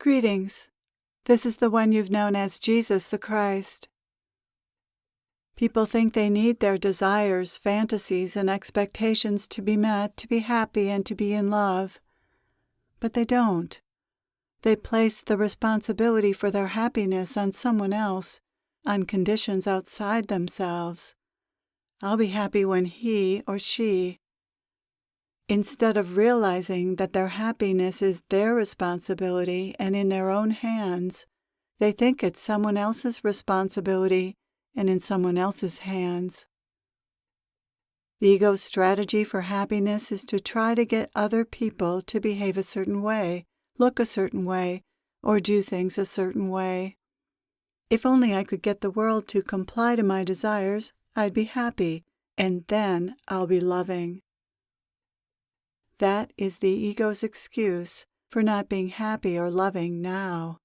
Greetings. This is the one you've known as Jesus the Christ. People think they need their desires, fantasies, and expectations to be met, to be happy, and to be in love. But they don't. They place the responsibility for their happiness on someone else, on conditions outside themselves. I'll be happy when he or she. Instead of realizing that their happiness is their responsibility and in their own hands, they think it's someone else's responsibility and in someone else's hands. The ego's strategy for happiness is to try to get other people to behave a certain way, look a certain way, or do things a certain way. If only I could get the world to comply to my desires, I'd be happy, and then I'll be loving. That is the ego's excuse for not being happy or loving now.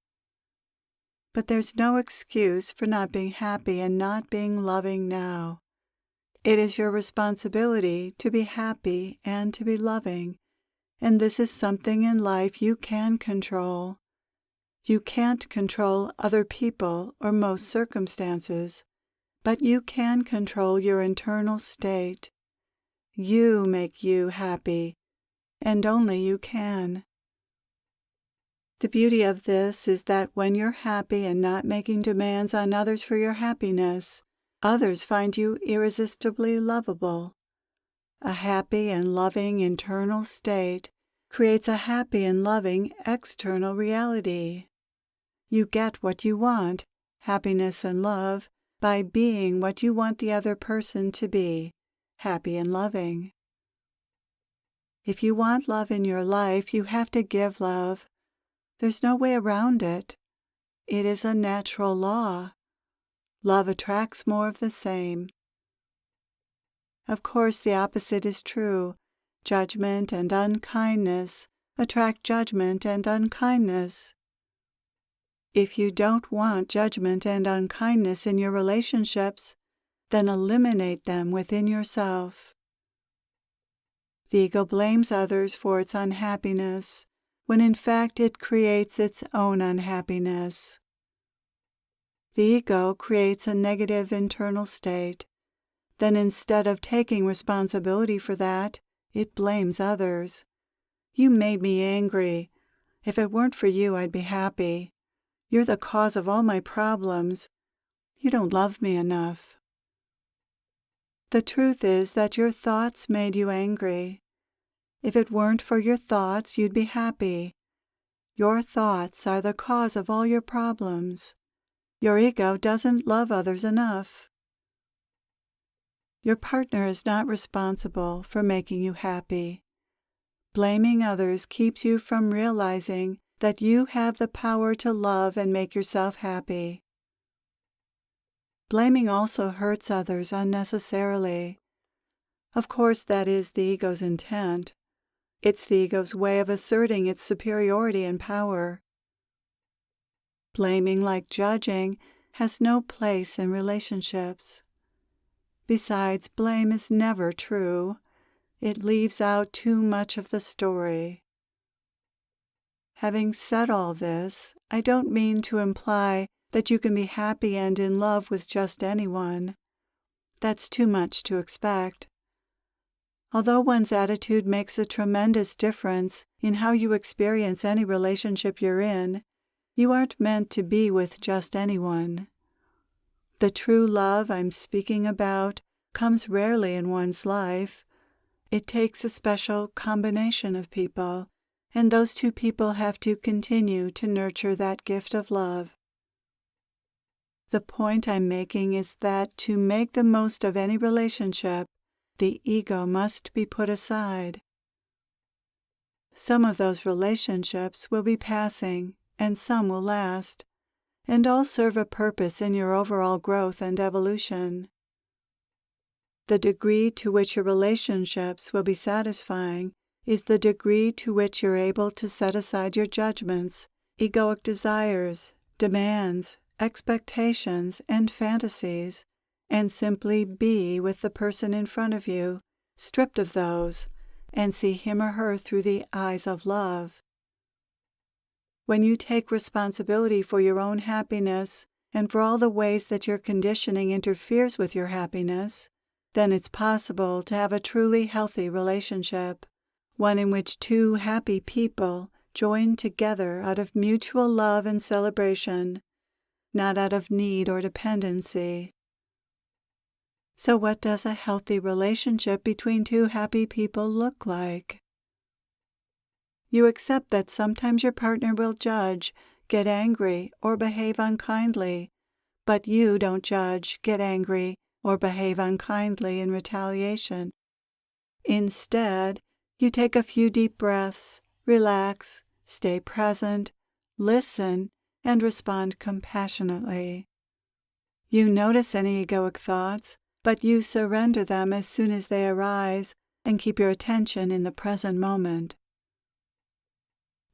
But there's no excuse for not being happy and not being loving now. It is your responsibility to be happy and to be loving, and this is something in life you can control. You can't control other people or most circumstances, but you can control your internal state. You make you happy, and only you can. The beauty of this is that when you're happy and not making demands on others for your happiness, others find you irresistibly lovable. A happy and loving internal state creates a happy and loving external reality. You get what you want, happiness and love, by being what you want the other person to be, happy and loving. If you want love in your life, you have to give love. There's no way around it. It is a natural law. Love attracts more of the same. Of course, the opposite is true. Judgment and unkindness attract judgment and unkindness. If you don't want judgment and unkindness in your relationships, then eliminate them within yourself. The ego blames others for its unhappiness, when in fact it creates its own unhappiness. The ego creates a negative internal state. Then instead of taking responsibility for that, it blames others. You made me angry. If it weren't for you, I'd be happy. You're the cause of all my problems. You don't love me enough. The truth is that your thoughts made you angry. If it weren't for your thoughts, you'd be happy. Your thoughts are the cause of all your problems. Your ego doesn't love others enough. Your partner is not responsible for making you happy. Blaming others keeps you from realizing that you have the power to love and make yourself happy. Blaming also hurts others unnecessarily. Of course, that is the ego's intent. It's the ego's way of asserting its superiority and power. Blaming, like judging, has no place in relationships. Besides, blame is never true. It leaves out too much of the story. Having said all this, I don't mean to imply that you can be happy and in love with just anyone. That's too much to expect. Although one's attitude makes a tremendous difference in how you experience any relationship you're in, you aren't meant to be with just anyone. The true love I'm speaking about comes rarely in one's life. It takes a special combination of people, and those two people have to continue to nurture that gift of love. The point I'm making is that to make the most of any relationship, the ego must be put aside. Some of those relationships will be passing, and some will last, and all serve a purpose in your overall growth and evolution. The degree to which your relationships will be satisfying is the degree to which you're able to set aside your judgments, egoic desires, demands, expectations, and fantasies, and simply be with the person in front of you, stripped of those, and see him or her through the eyes of love. When you take responsibility for your own happiness and for all the ways that your conditioning interferes with your happiness, then it's possible to have a truly healthy relationship, one in which two happy people join together out of mutual love and celebration, not out of need or dependency. So what does a healthy relationship between two happy people look like? You accept that sometimes your partner will judge, get angry, or behave unkindly, but you don't judge, get angry, or behave unkindly in retaliation. Instead, you take a few deep breaths, relax, stay present, listen, and respond compassionately. You notice any egoic thoughts, but you surrender them as soon as they arise and keep your attention in the present moment.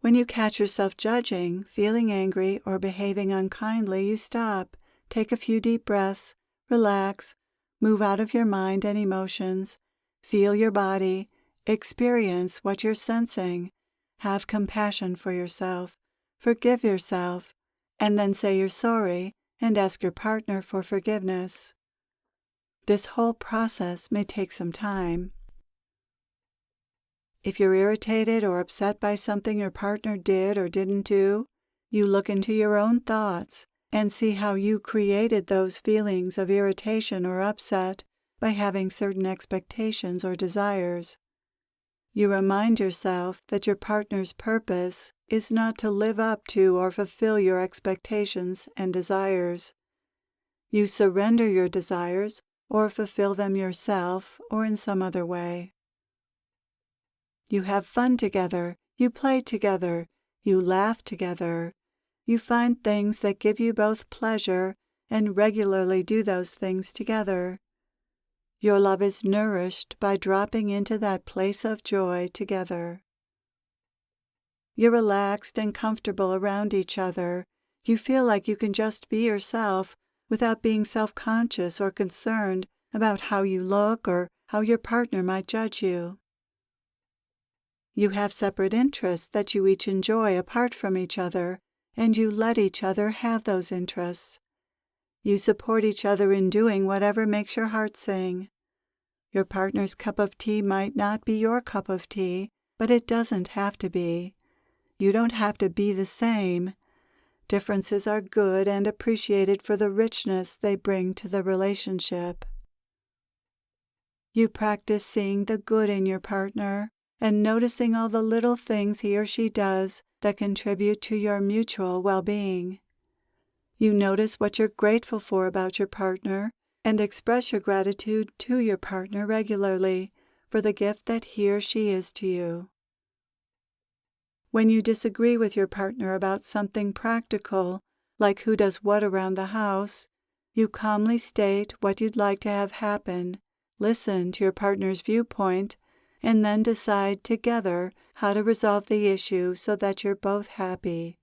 When you catch yourself judging, feeling angry, or behaving unkindly, you stop, take a few deep breaths, relax, move out of your mind and emotions, feel your body, experience what you're sensing, have compassion for yourself, forgive yourself, and then say you're sorry and ask your partner for forgiveness. This whole process may take some time. If you're irritated or upset by something your partner did or didn't do, you look into your own thoughts and see how you created those feelings of irritation or upset by having certain expectations or desires. You remind yourself that your partner's purpose is not to live up to or fulfill your expectations and desires. You surrender your desires or fulfill them yourself or in some other way. You have fun together, you play together, you laugh together. You find things that give you both pleasure and regularly do those things together. Your love is nourished by dropping into that place of joy together. You're relaxed and comfortable around each other. You feel like you can just be yourself without being self-conscious or concerned about how you look or how your partner might judge you. You have separate interests that you each enjoy apart from each other, and you let each other have those interests. You support each other in doing whatever makes your heart sing. Your partner's cup of tea might not be your cup of tea, but it doesn't have to be. You don't have to be the same. Differences are good and appreciated for the richness they bring to the relationship. You practice seeing the good in your partner and noticing all the little things he or she does that contribute to your mutual well-being. You notice what you're grateful for about your partner and express your gratitude to your partner regularly for the gift that he or she is to you. When you disagree with your partner about something practical, like who does what around the house, you calmly state what you'd like to have happen, listen to your partner's viewpoint, and then decide together how to resolve the issue so that you're both happy.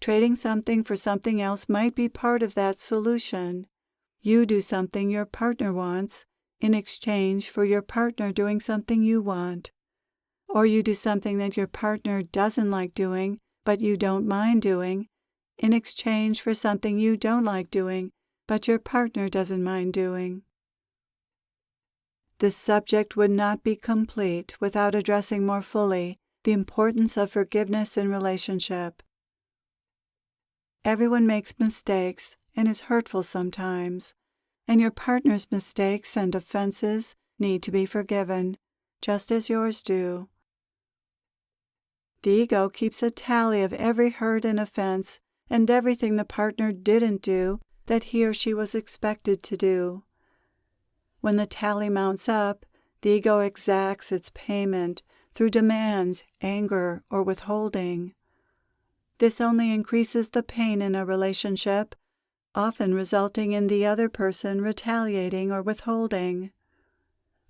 Trading something for something else might be part of that solution. You do something your partner wants in exchange for your partner doing something you want. Or you do something that your partner doesn't like doing, but you don't mind doing, in exchange for something you don't like doing, but your partner doesn't mind doing. This subject would not be complete without addressing more fully the importance of forgiveness in relationship. Everyone makes mistakes and is hurtful sometimes, and your partner's mistakes and offenses need to be forgiven, just as yours do. The ego keeps a tally of every hurt and offense and everything the partner didn't do that he or she was expected to do. When the tally mounts up, the ego exacts its payment through demands, anger, or withholding. This only increases the pain in a relationship, often resulting in the other person retaliating or withholding.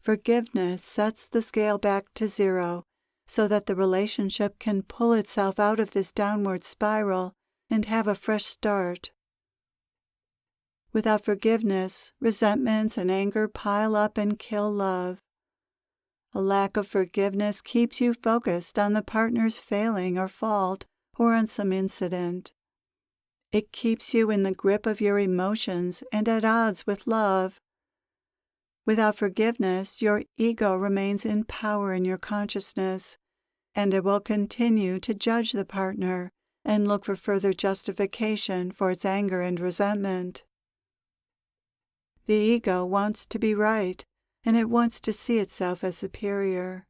Forgiveness sets the scale back to zero so that the relationship can pull itself out of this downward spiral and have a fresh start. Without forgiveness, resentments and anger pile up and kill love. A lack of forgiveness keeps you focused on the partner's failing or fault or on some incident. It keeps you in the grip of your emotions and at odds with love. Without forgiveness, your ego remains in power in your consciousness, and it will continue to judge the partner and look for further justification for its anger and resentment. The ego wants to be right, and it wants to see itself as superior.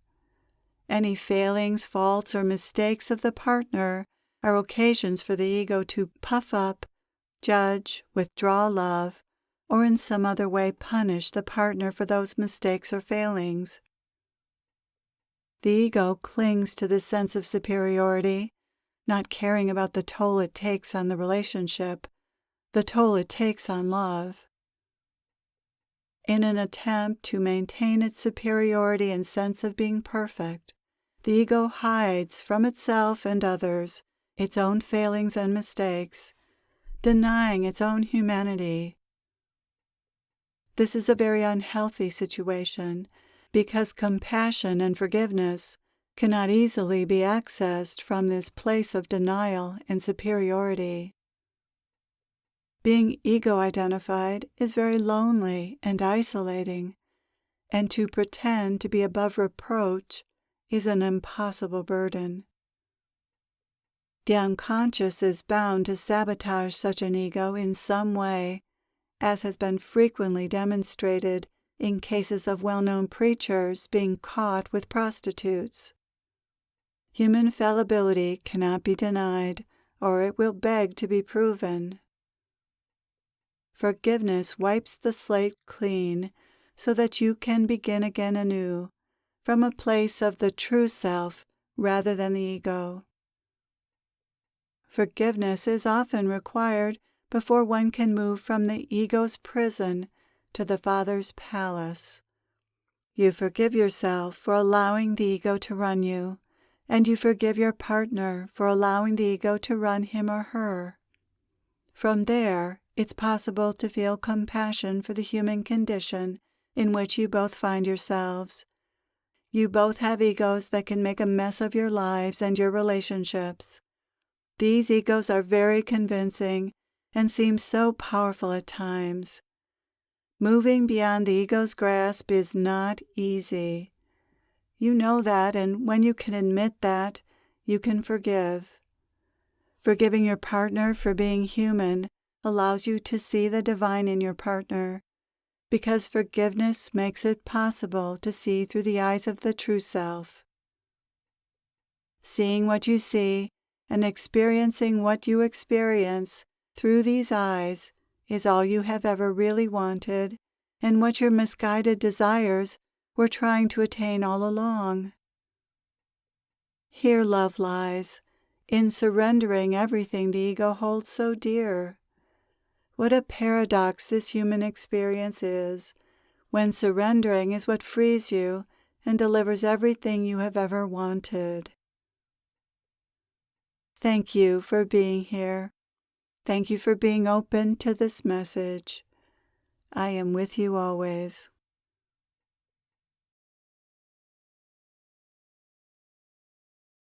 Any failings, faults, or mistakes of the partner are occasions for the ego to puff up, judge, withdraw love, or in some other way punish the partner for those mistakes or failings. The ego clings to this sense of superiority, not caring about the toll it takes on the relationship, the toll it takes on love. In an attempt to maintain its superiority and sense of being perfect, the ego hides from itself and others its own failings and mistakes, denying its own humanity. This is a very unhealthy situation because compassion and forgiveness cannot easily be accessed from this place of denial and superiority. Being ego-identified is very lonely and isolating, and to pretend to be above reproach is an impossible burden. The unconscious is bound to sabotage such an ego in some way, as has been frequently demonstrated in cases of well-known preachers being caught with prostitutes. Human fallibility cannot be denied, or it will beg to be proven. Forgiveness wipes the slate clean so that you can begin again anew, from a place of the true self rather than the ego. Forgiveness is often required before one can move from the ego's prison to the Father's palace. You forgive yourself for allowing the ego to run you, and you forgive your partner for allowing the ego to run him or her. From there, it's possible to feel compassion for the human condition in which you both find yourselves. You both have egos that can make a mess of your lives and your relationships. These egos are very convincing and seem so powerful at times. Moving beyond the ego's grasp is not easy. You know that, and when you can admit that, you can forgive. Forgiving your partner for being human allows you to see the divine in your partner, because forgiveness makes it possible to see through the eyes of the true self. Seeing what you see and experiencing what you experience through these eyes is all you have ever really wanted, and what your misguided desires were trying to attain all along. Here love lies, in surrendering everything the ego holds so dear. What a paradox this human experience is, when surrendering is what frees you and delivers everything you have ever wanted. Thank you for being here. Thank you for being open to this message. I am with you always.